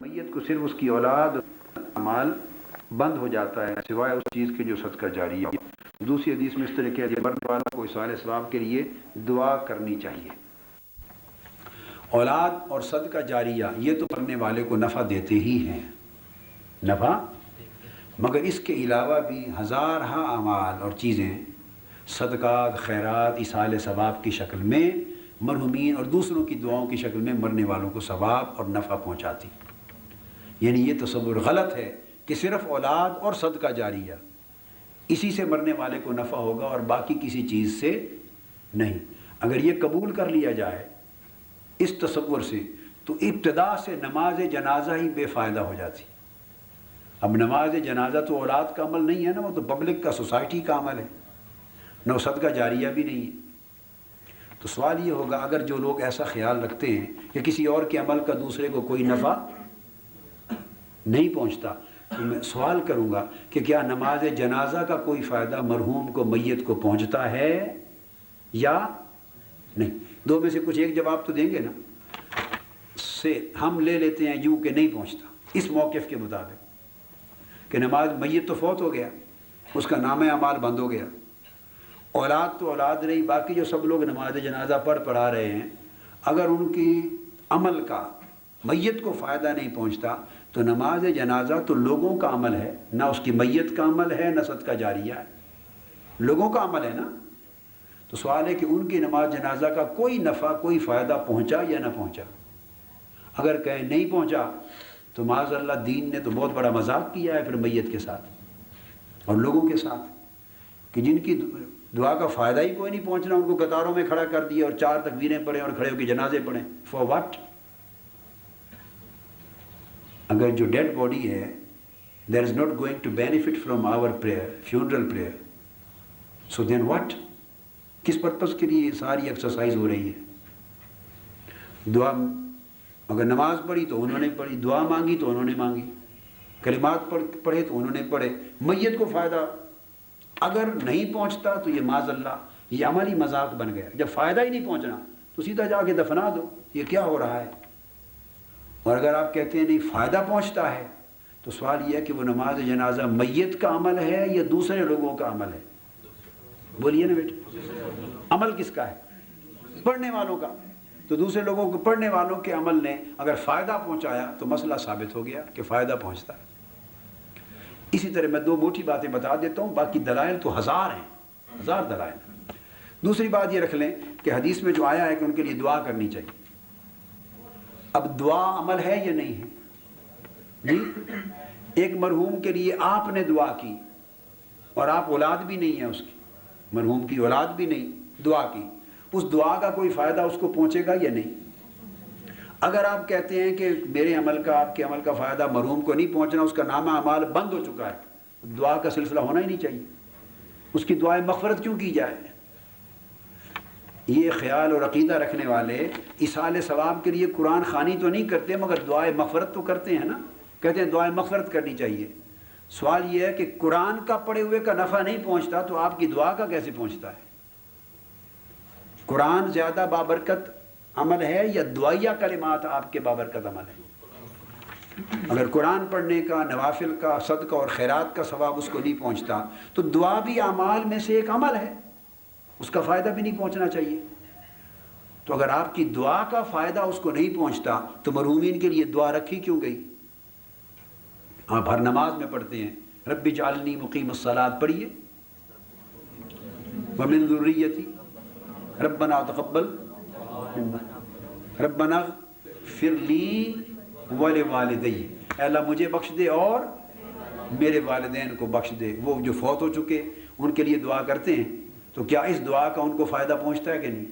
میت کو صرف اس کی اولاد مال بند ہو جاتا ہے سوائے اس چیز کے جو صدقہ جاری ہے۔ دوسری حدیث میں اس طرح کہ مرنے والا کو اصالہ ثواب کے لیے دعا کرنی چاہیے۔ اولاد اور صدقہ جاریہ یہ تو مرنے والے کو نفع دیتے ہی ہیں، نفع، مگر اس کے علاوہ بھی ہزارہا اعمال اور چیزیں صدقات، خیرات، اصالہ ثواب کی شکل میں مرحومین اور دوسروں کی دعاؤں کی شکل میں مرنے والوں کو ثواب اور نفع پہنچاتی۔ یعنی یہ تصور غلط ہے کہ صرف اولاد اور صدقہ جاریہ اسی سے مرنے والے کو نفع ہوگا اور باقی کسی چیز سے نہیں۔ اگر یہ قبول کر لیا جائے اس تصور سے تو ابتدا سے نماز جنازہ ہی بے فائدہ ہو جاتی۔ اب نماز جنازہ تو اولاد کا عمل نہیں ہے نا، وہ تو پبلک کا، سوسائٹی کا عمل ہے، نہ صدقہ جاریہ بھی نہیں ہے۔ تو سوال یہ ہوگا اگر جو لوگ ایسا خیال رکھتے ہیں کہ کسی اور کے عمل کا دوسرے کو کوئی نفع نہیں پہنچتا، تو میں سوال کروں گا کہ کیا نماز جنازہ کا کوئی فائدہ مرحوم کو، میت کو پہنچتا ہے یا نہیں؟ دو میں سے کچھ ایک جواب تو دیں گے نا۔ سے ہم لے لیتے ہیں یوں کہ نہیں پہنچتا اس موقف کے مطابق کہ نماز، میت تو فوت ہو گیا، اس کا نامہ اعمال بند ہو گیا، اولاد تو اولاد رہی، باقی جو سب لوگ نماز جنازہ پڑھا رہے ہیں، اگر ان کی عمل کا میت کو فائدہ نہیں پہنچتا تو نماز جنازہ تو لوگوں کا عمل ہے، نہ اس کی میت کا عمل ہے نہ صدقہ جاریہ ہے، لوگوں کا عمل ہے نا۔ تو سوال ہے کہ ان کی نماز جنازہ کا کوئی نفع، کوئی فائدہ پہنچا یا نہ پہنچا؟ اگر کہیں نہیں پہنچا تو معاذ اللہ دین نے تو بہت بڑا مذاق کیا ہے پھر میت کے ساتھ اور لوگوں کے ساتھ، کہ جن کی دعا کا فائدہ ہی کوئی نہیں پہنچنا ان کو قطاروں میں کھڑا کر دیا اور 4 تکبیریں پڑھیں اور کھڑے ہو کے جنازے پڑھیں، فار واٹ؟ اگر جو ڈیڈ باڈی ہے there is not going to benefit from our prayer, funeral prayer, so then what؟ کس پرپس کے لیے ساری ایکسرسائز ہو رہی ہے؟ دعا، اگر نماز پڑھی تو انہوں نے پڑھی، دعا مانگی تو انہوں نے مانگی، کلمات پڑھے تو انہوں نے پڑھے، میت کو فائدہ اگر نہیں پہنچتا تو یہ معاذ اللہ یہ عملی مذاق بن گیا۔ جب فائدہ ہی نہیں پہنچنا تو سیدھا جا کے دفنا دو، یہ کیا ہو رہا ہے؟ اور اگر آپ کہتے ہیں نہیں فائدہ پہنچتا ہے تو سوال یہ ہے کہ وہ نماز جنازہ میت کا عمل ہے یا دوسرے لوگوں کا عمل ہے؟ بولیے نا بیٹے، عمل کس کا ہے؟ پڑھنے والوں کا۔ تو دوسرے لوگوں کو، پڑھنے والوں کے عمل نے اگر فائدہ پہنچایا تو مسئلہ ثابت ہو گیا کہ فائدہ پہنچتا ہے۔ اسی طرح میں 2 موٹی باتیں بتا دیتا ہوں، باقی دلائل تو ہزار ہیں، ہزار دلائل ہیں۔ دوسری بات یہ رکھ لیں کہ حدیث میں جو آیا ہے کہ ان کے لیے دعا کرنی چاہیے، اب دعا عمل ہے یا نہیں ہے؟ جی، ایک مرحوم کے لیے آپ نے دعا کی اور آپ اولاد بھی نہیں ہے اس کی، مرحوم کی اولاد بھی نہیں، دعا کی، اس دعا کا کوئی فائدہ اس کو پہنچے گا یا نہیں؟ اگر آپ کہتے ہیں کہ میرے عمل کا، آپ کے عمل کا فائدہ مرحوم کو نہیں پہنچنا، اس کا نامہ اعمال بند ہو چکا ہے، دعا کا سلسلہ ہونا ہی نہیں چاہیے، اس کی دعائیں مغفرت کیوں کی جائے؟ یہ خیال اور عقیدہ رکھنے والے اصالہ ثواب کے لیے قرآن خوانی تو نہیں کرتے مگر دعائیں مغفرت تو کرتے ہیں نا، کہتے ہیں دعائیں مغفرت کرنی چاہیے۔ سوال یہ ہے کہ قرآن کا پڑھے ہوئے کا نفع نہیں پہنچتا تو آپ کی دعا کا کیسے پہنچتا ہے؟ قرآن زیادہ بابرکت عمل ہے یا دعائیہ کلمات آپ کے بابرکت عمل ہے؟ اگر قرآن پڑھنے کا، نوافل کا، صدقہ اور خیرات کا ثواب اس کو نہیں پہنچتا تو دعا بھی اعمال میں سے ایک عمل ہے، اس کا فائدہ بھی نہیں پہنچنا چاہیے۔ تو اگر آپ کی دعا کا فائدہ اس کو نہیں پہنچتا تو مرحومین کے لیے دعا رکھی کیوں گئی؟ آپ ہر نماز میں پڑھتے ہیں رب اجعلنی مقیم الصلاۃ، پڑھیے، ومن ذریتی ربنا تقبل، ربنا اغفر لی ولوالدی، اے اللہ مجھے بخش دے اور میرے والدین کو بخش دے، وہ جو فوت ہو چکے ان کے لیے دعا کرتے ہیں، تو کیا اس دعا کا ان کو فائدہ پہنچتا ہے کہ نہیں؟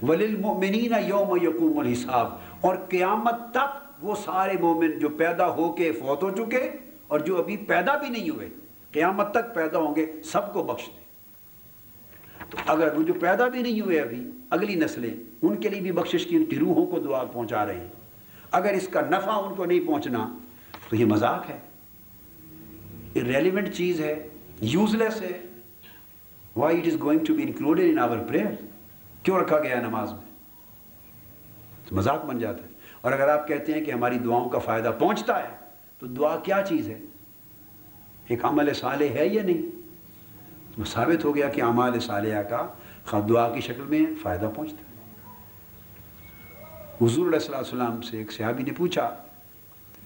وَلِلْمُؤْمِنِينَ يَوْمَ يَقُومُ الْحِسَابِ، اور قیامت تک وہ سارے مومن جو پیدا ہو کے فوت ہو چکے اور جو ابھی پیدا بھی نہیں ہوئے، قیامت تک پیدا ہوں گے، سب کو بخش دے۔ تو اگر وہ جو پیدا بھی نہیں ہوئے ابھی، اگلی نسلیں، ان کے لیے بھی بخشش کی، ان کی روحوں کو دعا پہنچا رہے ہیں، اگر اس کا نفع ان کو نہیں پہنچنا تو یہ مذاق ہے، irrelevant چیز ہے، useless ہے۔ Why it is going to be included in our prayer؟ کیوں رکھا گیا ہے نماز میں؟ تو مذاق بن جاتا ہے۔ اور اگر آپ کہتے ہیں کہ ہماری دعاؤں کا فائدہ پہنچتا ہے تو دعا کیا چیز ہے؟ ایک عمل صالح ہے یا نہیں؟ وہ ثابت ہو گیا کہ اعمال صالحہ کا خواہ دعا کی شکل میں فائدہ پہنچتا ہے۔ حضور علیہ الصلوۃ والسلام سے ایک صحابی نے پوچھا،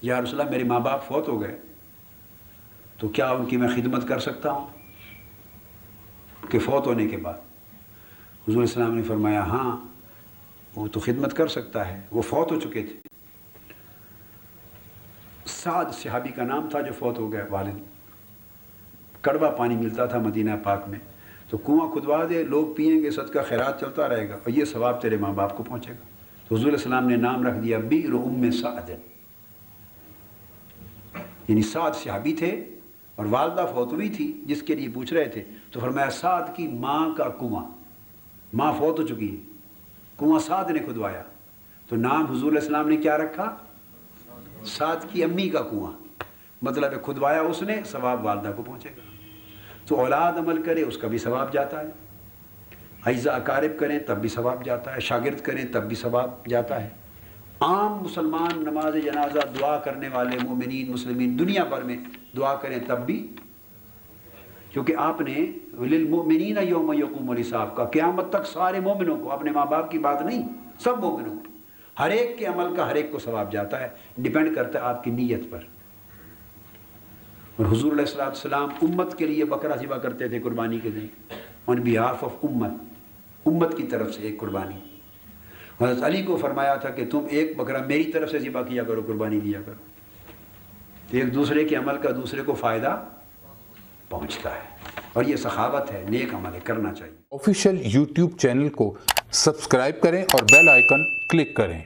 یا رسول اللہ میرے ماں باپ فوت ہو گئے تو کیا ان کی میں خدمت کر سکتا ہوں کہ فوت ہونے کے بعد؟ حضور علیہ السلام نے فرمایا ہاں وہ تو خدمت کر سکتا ہے، وہ فوت ہو چکے تھے۔ سعد صحابی کا نام تھا جو فوت ہو گئے، والد، کڑوا پانی ملتا تھا مدینہ پاک میں، تو کنواں کھدوا دے، لوگ پئیں گے، صدقہ خیرات چلتا رہے گا اور یہ ثواب تیرے ماں باپ کو پہنچے گا۔ تو حضور علیہ السلام نے نام رکھ دیا بئر ام سعد، یعنی سعد صحابی تھے اور والدہ فوت ہوئی تھی جس کے لیے پوچھ رہے تھے، تو فرمایا سعد کی ماں کا کنواں، ماں فوت ہو چکی ہے، کنواں سعد نے کھدوایا، تو نام حضور علیہ السلام نے کیا رکھا؟ سعد کی امی کا کنواں، مطلب ہے کھدوایا اس نے، ثواب والدہ کو پہنچے گا۔ تو اولاد عمل کرے اس کا بھی ثواب جاتا ہے، اعزاء اقارب کریں تب بھی ثواب جاتا ہے، شاگرد کریں تب بھی ثواب جاتا ہے۔ عام مسلمان نماز جنازہ دعا کرنے والے مومنین مسلمین دنیا بھر میں دعا کریں تب بھی، کیونکہ آپ نے للمؤمنین یوم یقوم الحساب کا، قیامت تک سارے مومنوں کو، اپنے ماں باپ کی بات نہیں، سب مومنوں کو، ہر ایک کے عمل کا ہر ایک کو ثواب جاتا ہے، ڈیپینڈ کرتا ہے آپ کی نیت پر۔ اور حضور علیہ السلام امت کے لیے بکرا ذبح کرتے تھے قربانی کے دن، آن بیہاف آف امت کی طرف سے ایک قربانی۔ حضرت علی کو فرمایا تھا کہ تم ایک بکرا میری طرف سے ذبح کیا کرو، قربانی دیا کرو، تو ایک دوسرے کے عمل کا دوسرے کو فائدہ پہنچتا ہے، اور یہ سخاوت ہے، نیک عمل ہے، کرنا چاہیے۔ آفیشیل یوٹیوب چینل کو سبسکرائب کریں اور بیل آئیکن کلک کریں۔